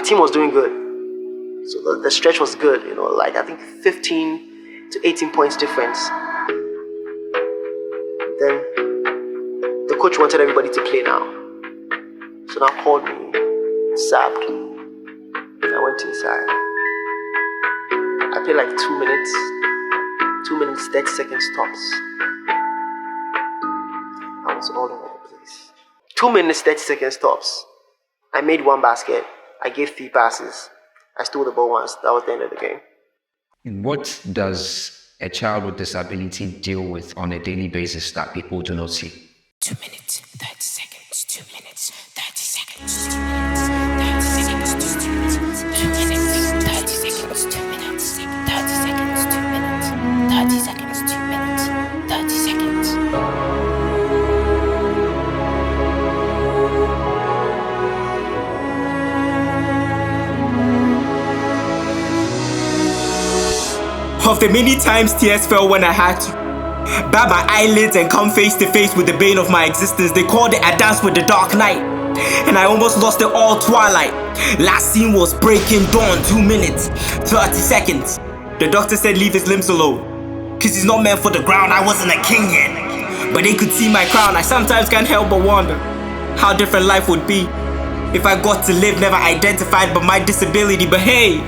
team was doing good. So the stretch was good, like I think 15 to 18 points difference. Then the coach wanted everybody to play now. So now called me, sabbed. I went inside. I played like 2 minutes, 30 seconds tops. I was all over the place. 2 minutes, 30 seconds tops. I made 1 basket. I gave 3 passes. I stole the ball once. That was the end of the game. And what does a child with disability deal with on a daily basis that people do not see? 2 minutes, 30 seconds, 2 minutes, 30 seconds, 2 minutes, 30 seconds, 2 minutes, 2 minutes, 30 seconds, 2 minutes, 30 seconds, 2 minutes, 30 seconds, 2 minutes, 30 seconds. Of the many times tears fell when I had to bat my eyelids and come face to face with the bane of my existence. They called it a dance with the dark night, and I almost lost it all twilight. Last scene was breaking dawn, 2 minutes, 30 seconds. The doctor said leave his limbs alone, cause he's not meant for the ground. I wasn't a king yet, but they could see my crown. I sometimes can't help but wonder how different life would be if I got to live never identified by my disability. But hey,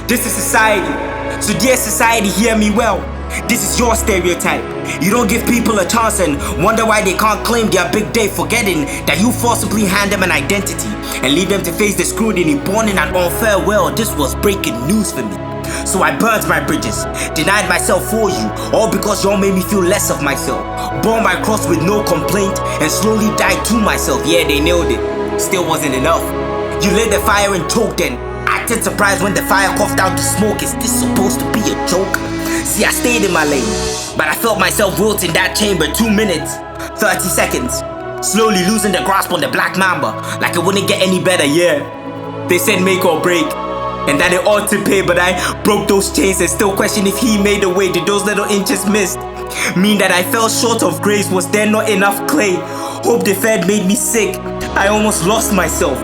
this is society. So dear society, hear me well. This is your stereotype. You don't give people a chance and wonder why they can't claim their big day, forgetting that you forcibly hand them an identity and leave them to face the scrutiny. Born in an unfair world, this was breaking news for me. So I burned my bridges, denied myself for you, all because y'all made me feel less of myself. Bore my cross with no complaint and slowly died to myself. Yeah, they nailed it. Still wasn't enough. You lit the fire and choked and acted surprised when the fire coughed out the smoke. Is this supposed to be a joke? See, I stayed in my lane, but I felt myself wilt in that chamber. 2 minutes, 30 seconds, slowly losing the grasp on the black mamba, like it wouldn't get any better. Yeah, they said make or break, and that it ought to pay, but I broke those chains and still question if he made a way. Did those little inches missed mean that I fell short of grace? Was there not enough clay? Hope deferred made me sick. I almost lost myself.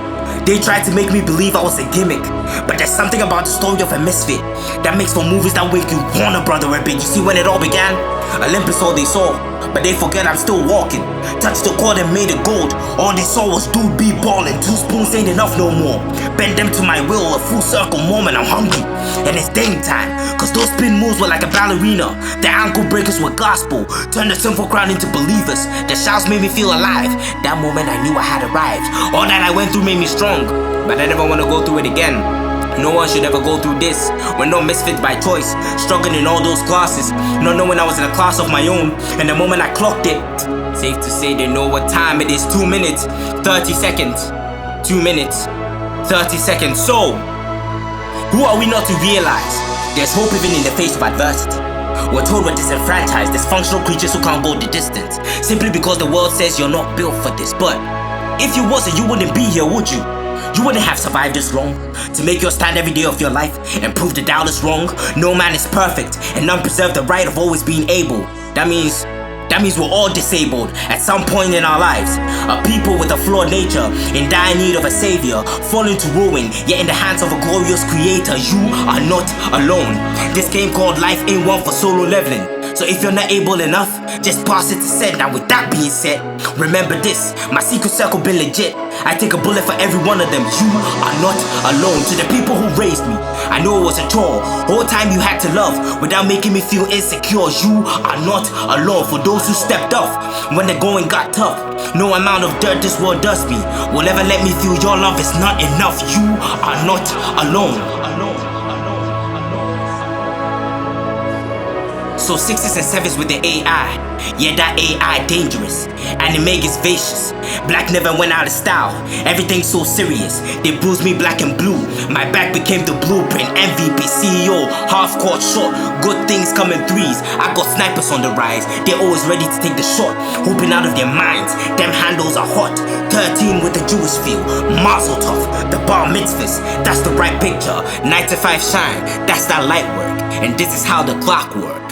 They tried to make me believe I was a gimmick, but there's something about the story of a misfit that makes for movies that make you wanna brother a bit. You see, when it all began, Olympus all they saw, but they forget I'm still walking. Touched the cord and made it gold. All they saw was dude be ballin'. 2 spoons ain't enough no more. Bend them to my will, a full circle moment. I'm hungry, and it's game time. Cause those spin moves were like a ballerina. The ankle breakers were gospel. Turned the sinful crowd into believers. The shouts made me feel alive. That moment I knew I had arrived. All that I went through made me strong, but I never wanna go through it again. No one should ever go through this. We're no misfits by choice, struggling in all those classes, not knowing I was in a class of my own. And the moment I clocked it, safe to say they know what time it is. 2 minutes, 30 seconds, 2 minutes, 30 seconds. So, who are we not to realize there's hope even in the face of adversity? We're told we're disenfranchised, dysfunctional creatures who can't go the distance, simply because the world says you're not built for this. But if you wasn't, you wouldn't be here, would you? You wouldn't have survived this long to make your stand every day of your life and prove the doubters wrong. No man is perfect, and none preserve the right of always being able. That means we're all disabled at some point in our lives. A people with a flawed nature, in dire need of a savior, falling to ruin, yet in the hands of a glorious creator. You are not alone. This game called life ain't one for solo leveling. So if you're not able enough, just pass it to said. Now with that being said, remember this, my secret circle been legit. I take a bullet for every one of them. You are not alone. To the people who raised me, I know it was a chore. Whole time you had to love without making me feel insecure. You are not alone. For those who stepped off when the going got tough, no amount of dirt this world does me will ever let me feel your love is not enough. You are not alone. So 6s and 7s with the AI. Yeah, that AI dangerous. Anime is vicious. Black never went out of style. Everything's so serious. They bruised me black and blue. My back became the blueprint. MVP, CEO, half court shot. Good things come in threes. I got snipers on the rise. They're always ready to take the shot, hooping out of their minds. Them handles are hot. 13 with the Jewish feel. Mazel tov, the bar mitzvahs. That's the right picture. 9 to 5 shine. That's that light work. And this is how the clock works.